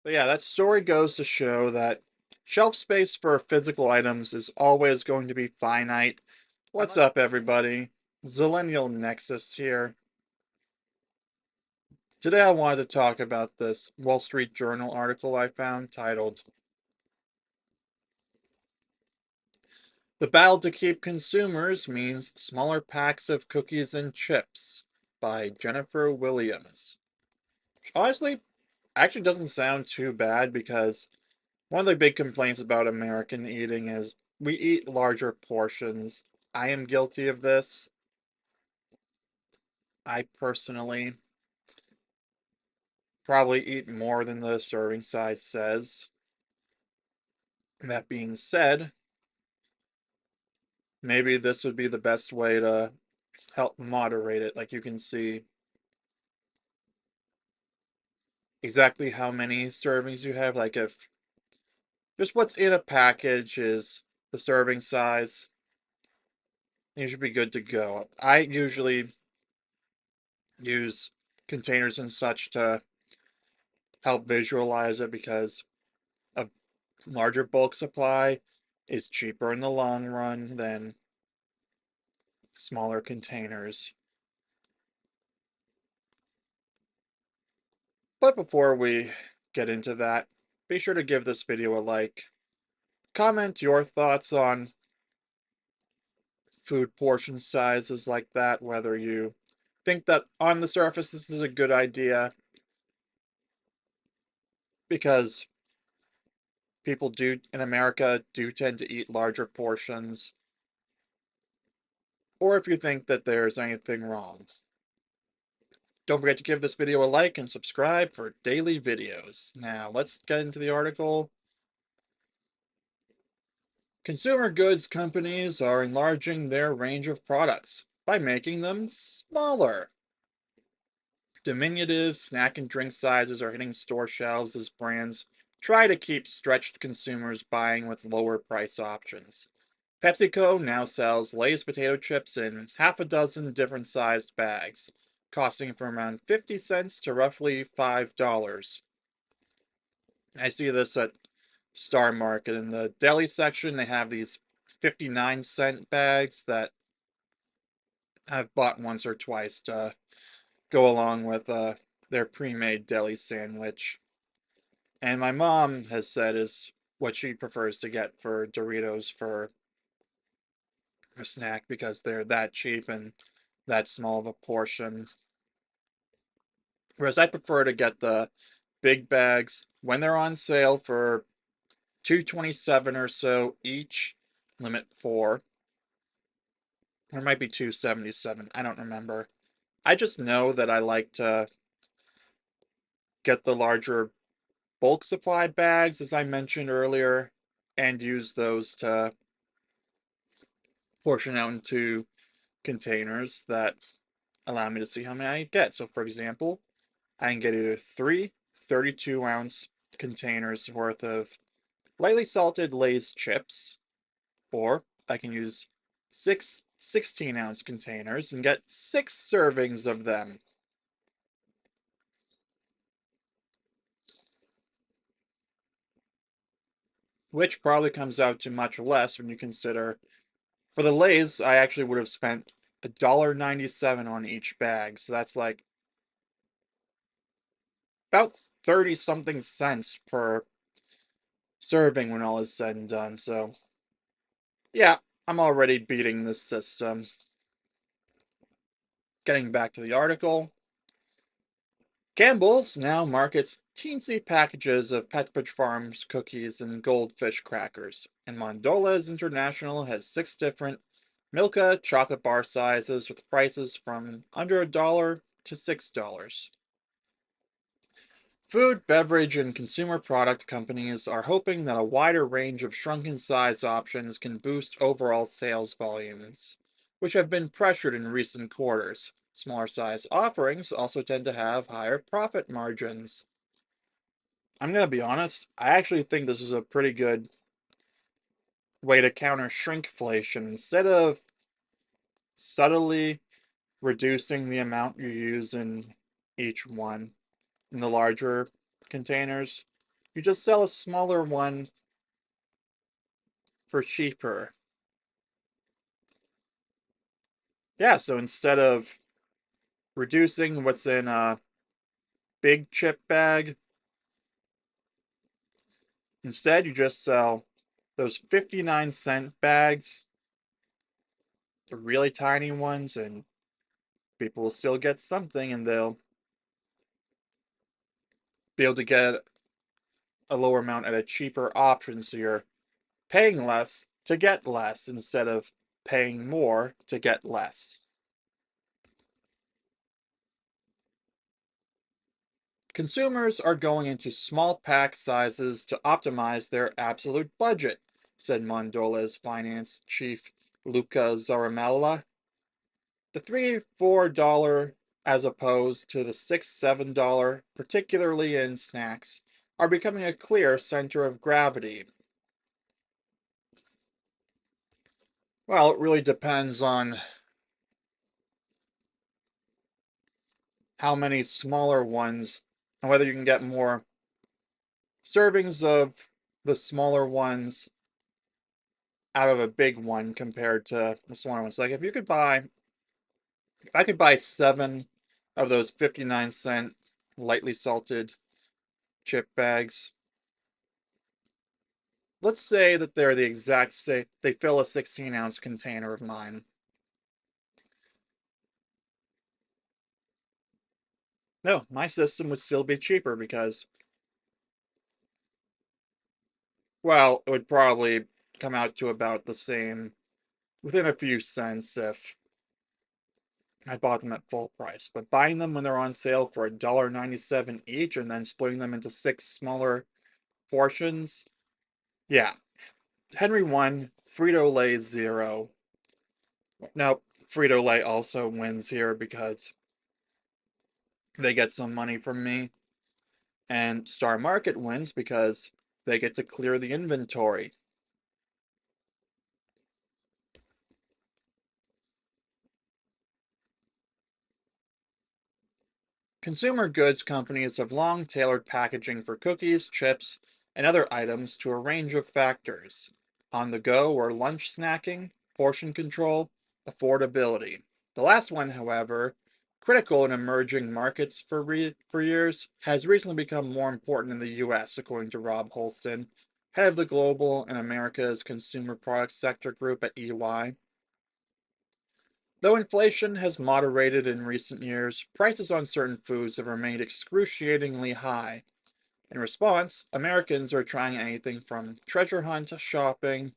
But yeah, that story goes to show that shelf space for physical items is always going to be finite. What's up, everybody? Zillennial Nexus here. Today I wanted to talk about this Wall Street Journal article I found titled "The Battle to Keep Consumers Means Smaller Packs of Cookies and Chips" by Jennifer Williams. Which honestly, actually doesn't sound too bad because one of the big complaints about American eating is we eat larger portions. I am guilty of this. I personally probably eat more than the serving size says. That being said, maybe this would be the best way to help moderate it. Like you can see exactly how many servings you have. Like if just what's in a package is the serving size, you should be good to go. I usually use containers and such to help visualize it because a larger bulk supply is cheaper in the long run than smaller containers. But before we get into that, be sure to give this video a like. Comment your thoughts on food portion sizes like that, whether you think that on the surface this is a good idea because people do in America do tend to eat larger portions, or if you think that there's anything wrong. Don't forget to give this video a like and subscribe for daily videos. Now, let's get into the article. Consumer goods companies are enlarging their range of products by making them smaller. Diminutive snack and drink sizes are hitting store shelves as brands try to keep stretched consumers buying with lower price options. PepsiCo now sells Lay's potato chips in half a dozen different sized bags, costing from around 50 cents to roughly $5. I see this at Star Market. In the deli section, they have these 59-cent bags that I've bought once or twice to go along with their pre-made deli sandwich. And my mom has said is what she prefers to get for Doritos for a snack because they're that cheap and that small of a portion. Whereas I prefer to get the big bags when they're on sale for $2.27 or so each, limit 4. Or it might be $2.77. I don't remember. I just know that I like to get the larger bulk supply bags, as I mentioned earlier, and use those to portion out into containers that allow me to see how many I get. So, for example, I can get either three 32-ounce containers worth of lightly salted Lay's chips, or I can use six 16-ounce containers and get 6 servings of them. Which probably comes out to much less when you consider for the Lay's, I actually would have spent $1.97 on each bag. So that's like about 30 something cents per serving when all is said and done. So yeah, I'm already beating this system. Getting back to the article. Campbell's now markets teensy packages of Pepperidge Farms cookies and goldfish crackers, and Mondola's International has 6 different Milka chocolate bar sizes with prices from under $1 to $6. Food, beverage, and consumer product companies are hoping that a wider range of shrunken size options can boost overall sales volumes, which have been pressured in recent quarters. Smaller size offerings also tend to have higher profit margins. I'm going to be honest, I actually think this is a pretty good way to counter shrinkflation. Instead of subtly reducing the amount you use in each one in the larger containers, You just sell a smaller one for cheaper. Yeah, so instead of reducing what's in a big chip bag, instead you just sell those 59-cent bags, the really tiny ones, and people will still get something and they'll be able to get a lower amount at a cheaper option. So you're paying less to get less instead of paying more to get less. Consumers are going into small pack sizes to optimize their absolute budget, said Mondola's finance chief Luca Zaramella. The $3-4 as opposed to the $6-7, particularly in snacks, are becoming a clear center of gravity. Well, it really depends on how many smaller ones and whether you can get more servings of the smaller ones out of a big one compared to the smaller ones. Like if I could buy 7 of those 59-cent lightly salted chip bags, let's say that they're the exact same, they fill a 16-ounce container of mine. No, my system would still be cheaper because, well, it would probably come out to about the same, within a few cents if I bought them at full price. But buying them when they're on sale for $1.97 each and then splitting them into 6 smaller portions, yeah. Henry 1, Frito-Lay 0. Now, Frito-Lay also wins here because they get some money from me. And Star Market wins because they get to clear the inventory. Consumer goods companies have long tailored packaging for cookies, chips, and other items to a range of factors: on the go or lunch snacking, portion control, affordability. The last one, however, critical in emerging markets for years, has recently become more important in the US, according to Rob Holston, head of the Global and America's Consumer Products Sector Group at EY. Though inflation has moderated in recent years, prices on certain foods have remained excruciatingly high. In response, Americans are trying anything from treasure hunt shopping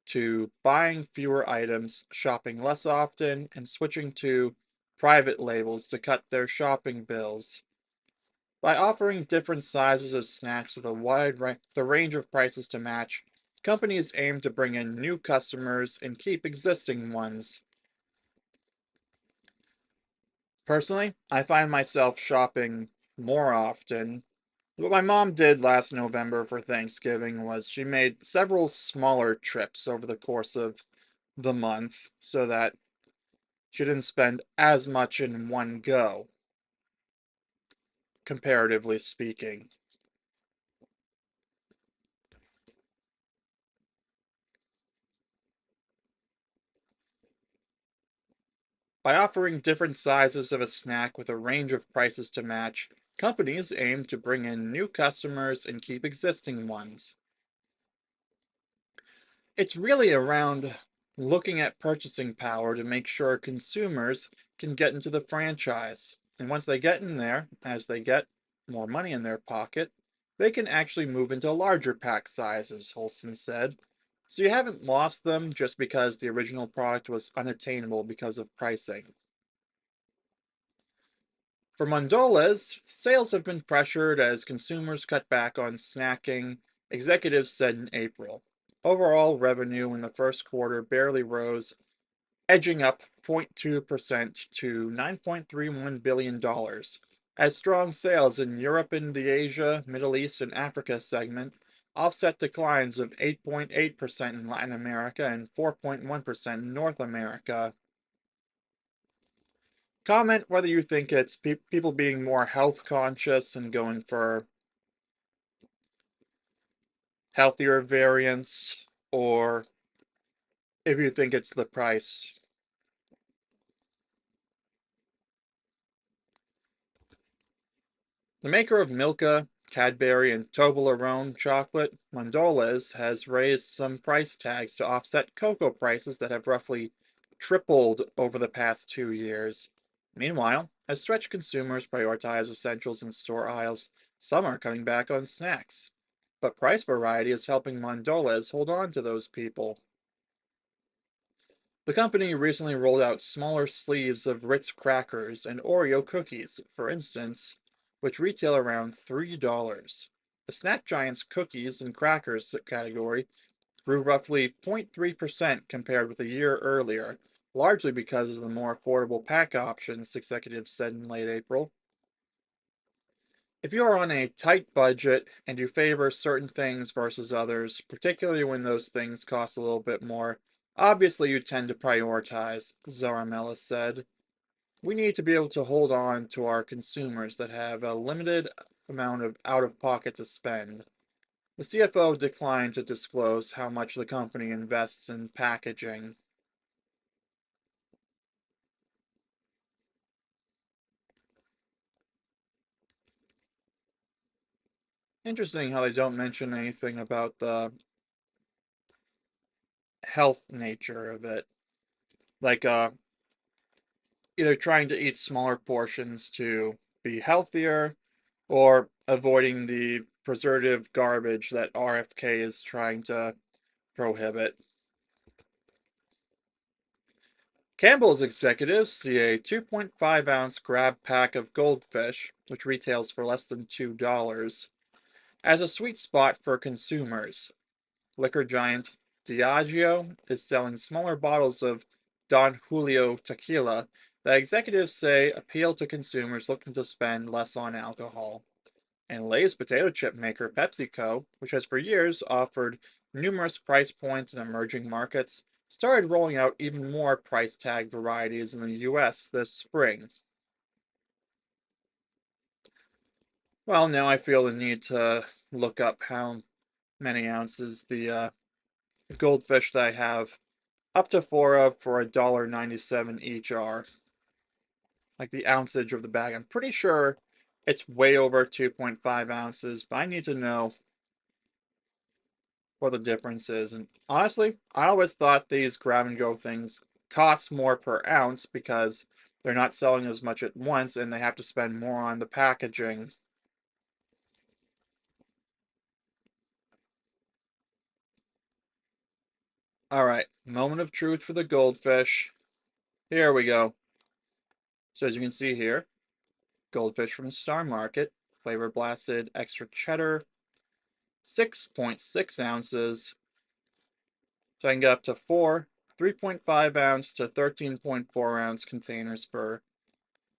to buying fewer items, shopping less often, and switching to private labels to cut their shopping bills. By offering different sizes of snacks with the range of prices to match, companies aim to bring in new customers and keep existing ones. Personally, I find myself shopping more often. What my mom did last November for Thanksgiving was she made several smaller trips over the course of the month so that she didn't spend as much in one go, comparatively speaking. By offering different sizes of a snack with a range of prices to match, companies aim to bring in new customers and keep existing ones. It's really around looking at purchasing power to make sure consumers can get into the franchise. And once they get in there, as they get more money in their pocket, they can actually move into larger pack sizes, Holston said. So you haven't lost them just because the original product was unattainable because of pricing. For Mondola's, sales have been pressured as consumers cut back on snacking, executives said in April. Overall revenue in the first quarter barely rose, edging up 0.2% to $9.31 billion, as strong sales in Europe and the Asia, Middle East, and Africa segment offset declines of 8.8% in Latin America and 4.1% in North America. Comment whether you think it's people being more health conscious and going for healthier variants, or if you think it's the price. The maker of Milka, Cadbury, and Toblerone chocolate, Mondelez, has raised some price tags to offset cocoa prices that have roughly tripled over the past 2 years. Meanwhile, as stretched consumers prioritize essentials in store aisles, some are cutting back on snacks. But price variety is helping Mondelez hold on to those people. The company recently rolled out smaller sleeves of Ritz crackers and Oreo cookies, for instance, which retail around $3. The Snack Giant's cookies and crackers category grew roughly 0.3% compared with a year earlier, largely because of the more affordable pack options, executives said in late April. If you are on a tight budget and you favor certain things versus others, particularly when those things cost a little bit more, obviously you tend to prioritize, Zaramella said. We need to be able to hold on to our consumers that have a limited amount of out of pocket to spend. The CFO declined to disclose how much the company invests in packaging. Interesting how they don't mention anything about the health nature of it. Like, either trying to eat smaller portions to be healthier or avoiding the preservative garbage that RFK is trying to prohibit. Campbell's executives see a 2.5-ounce grab pack of goldfish, which retails for less than $2, as a sweet spot for consumers. Liquor giant Diageo is selling smaller bottles of Don Julio tequila that executives say appeal to consumers looking to spend less on alcohol. And Lay's potato chip maker PepsiCo, which has for years offered numerous price points in emerging markets, started rolling out even more price tag varieties in the US this spring. Well, now I feel the need to look up how many ounces the goldfish that I have up to four of for $1.97 each are. Like the ounceage of the bag. I'm pretty sure it's way over 2.5 ounces, but I need to know what the difference is. And honestly, I always thought these grab and go things cost more per ounce because they're not selling as much at once and they have to spend more on the packaging. All right, moment of truth for the goldfish. Here we go. So as you can see here, goldfish from Star Market, flavor blasted extra cheddar, 6.6 ounces. So I can get up to four 3.5 ounce to 13.4 ounce containers for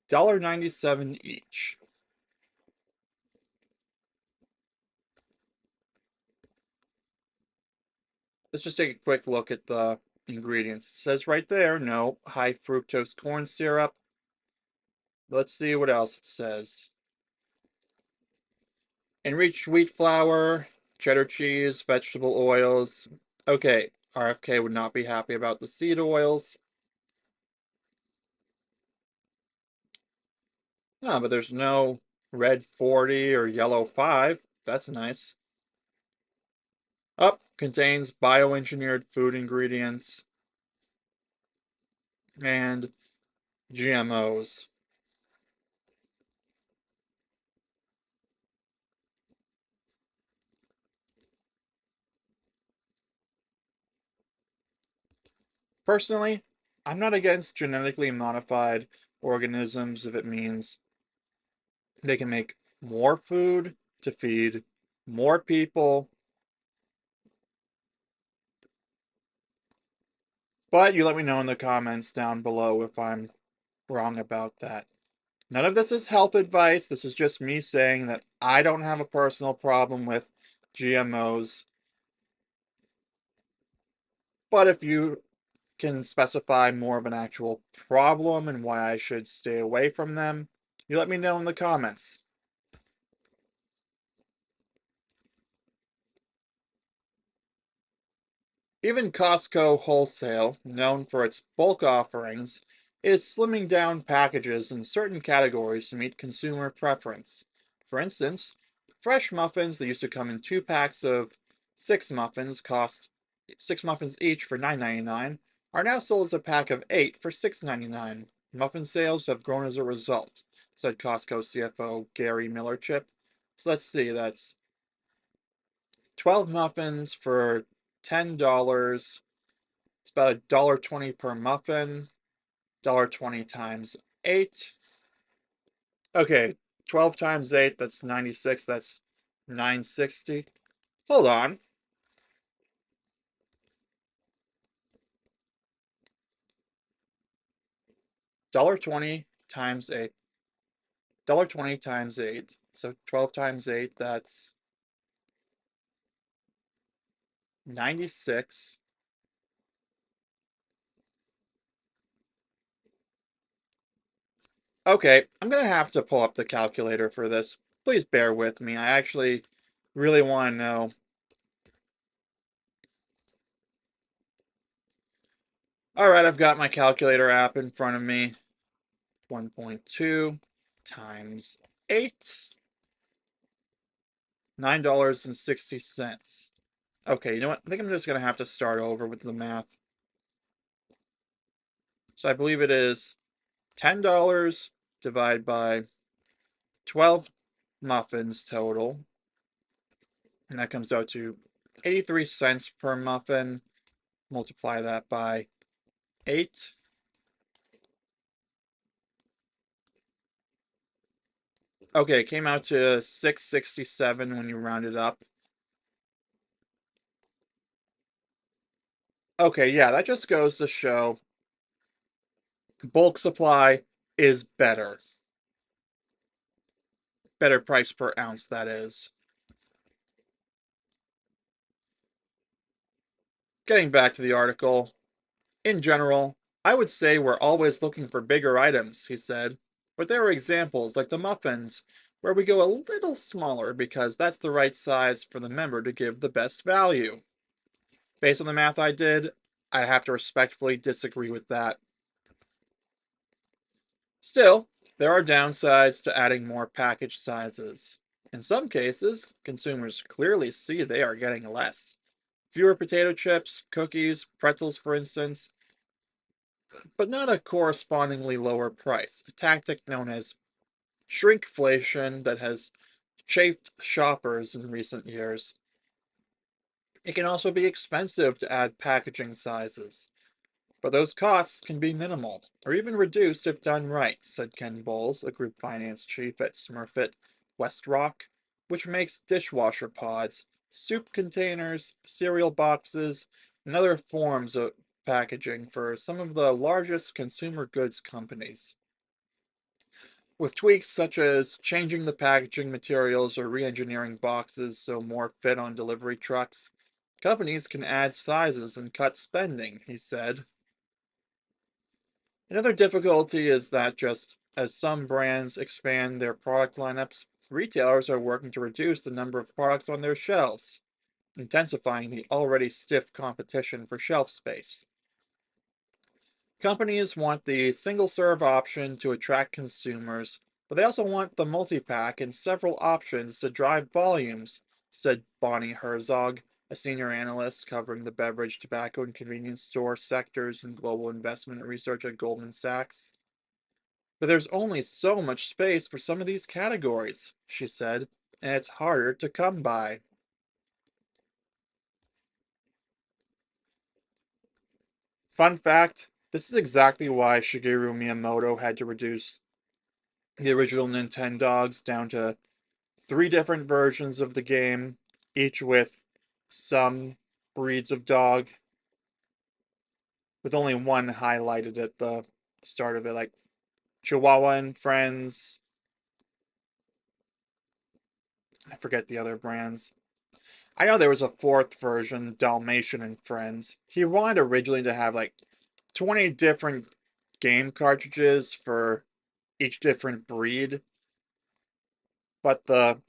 $1.97 each. Let's just take a quick look at the ingredients. It says right there, no high fructose corn syrup. Let's see what else it says. Enriched wheat flour, cheddar cheese, vegetable oils. Okay, RFK would not be happy about the seed oils. Ah, but there's no red 40 or yellow 5. That's nice. Up contains bioengineered food ingredients and GMOs. Personally, I'm not against genetically modified organisms if it means they can make more food to feed more people. But you let me know in the comments down below if I'm wrong about that. None of this is health advice. This is just me saying that I don't have a personal problem with GMOs. But if you can specify more of an actual problem and why I should stay away from them, you let me know in the comments. Even Costco Wholesale, known for its bulk offerings, is slimming down packages in certain categories to meet consumer preference. For instance, fresh muffins that used to come in 2 packs of six muffins each for $9.99 are now sold as a pack of 8 for $6.99. Muffin sales have grown as a result, said Costco CFO Gary Millerchip. So let's see, that's 12 muffins for $10. It's about $1.20 per muffin. $1.20 times 8. Okay, 12 times 8, that's 96. That's 960. Hold on. $1.20 times 8. $1.20 times 8. So 12 times 8, that's 96. Okay, I'm gonna have to pull up the calculator for this. Please bear with me. I actually really want to know. All right, I've got my calculator app in front of me. 1.2 times 8. $9.60. Okay, you know what? I think I'm just going to have to start over with the math. So I believe it is $10 divided by 12 muffins total. And that comes out to 83 cents per muffin. Multiply that by 8. Okay, it came out to 6.67 when you round it up. Okay, yeah, that just goes to show bulk supply is better. Better price per ounce, that is. Getting back to the article, in general, I would say we're always looking for bigger items, he said. But there are examples, like the muffins, where we go a little smaller because that's the right size for the member to give the best value. Based on the math I did, I have to respectfully disagree with that. Still, there are downsides to adding more package sizes. In some cases, consumers clearly see they are getting less. Fewer potato chips, cookies, pretzels, for instance, but not a correspondingly lower price, a tactic known as shrinkflation that has chafed shoppers in recent years. It can also be expensive to add packaging sizes, but those costs can be minimal, or even reduced if done right, said Ken Bowles, a group finance chief at Smurfit Westrock, which makes dishwasher pods, soup containers, cereal boxes, and other forms of packaging for some of the largest consumer goods companies. With tweaks such as changing the packaging materials or re-engineering boxes so more fit on delivery trucks, companies can add sizes and cut spending, he said. Another difficulty is that just as some brands expand their product lineups, retailers are working to reduce the number of products on their shelves, intensifying the already stiff competition for shelf space. Companies want the single serve option to attract consumers, but they also want the multi pack and several options to drive volumes, said Bonnie Herzog, a senior analyst covering the beverage, tobacco, and convenience store sectors in global investment research at Goldman Sachs. But there's only so much space for some of these categories, she said, and it's harder to come by. Fun fact, this is exactly why Shigeru Miyamoto had to reduce the original Nintendogs down to 3 different versions of the game, each with some breeds of dog, with only one highlighted at the start of it, like Chihuahua and Friends. I forget the other brands. I know there was a 4th version, Dalmatian and Friends. He wanted originally to have like 20 different game cartridges for each different breed, but the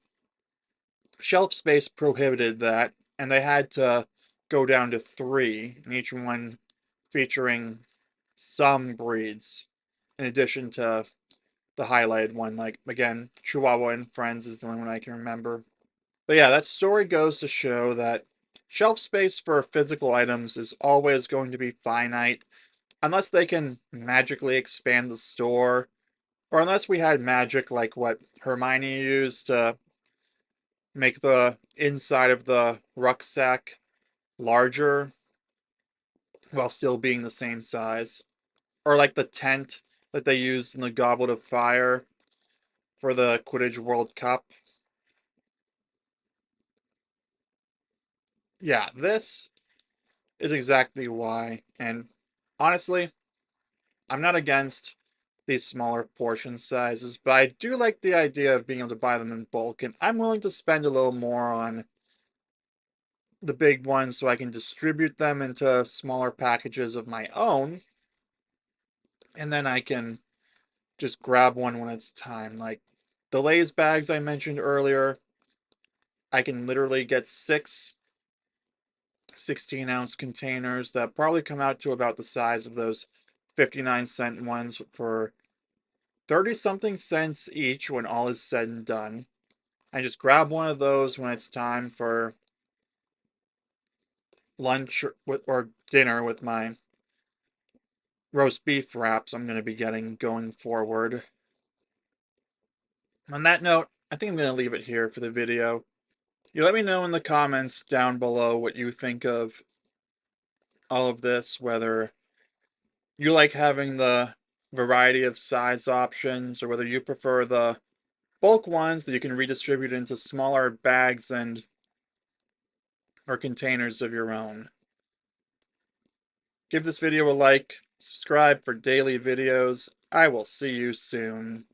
shelf space prohibited that, and they had to go down to 3, and each one featuring some breeds, in addition to the highlighted one. Like, again, Chihuahua and Friends is the only one I can remember. But yeah, that story goes to show that shelf space for physical items is always going to be finite, unless they can magically expand the store, or unless we had magic like what Hermione used to make the inside of the rucksack larger while still being the same size. Or like the tent that they used in the Goblet of Fire for the Quidditch World Cup. Yeah, this is exactly why. And honestly, I'm not against these smaller portion sizes, but I do like the idea of being able to buy them in bulk, and I'm willing to spend a little more on the big ones so I can distribute them into smaller packages of my own, and then I can just grab one when it's time. Like the Lay's bags I mentioned earlier, I can literally get 6 16-ounce containers that probably come out to about the size of those 59-cent ones for 30 something cents each when all is said and done. I just grab one of those when it's time for lunch or dinner with my roast beef wraps I'm going to be getting going forward. On that note, I think I'm going to leave it here for the video. You let me know in the comments down below what you think of all of this, whether you like having the variety of size options or whether you prefer the bulk ones that you can redistribute into smaller bags and or containers of your own. Give this video a like, subscribe for daily videos. I will see you soon.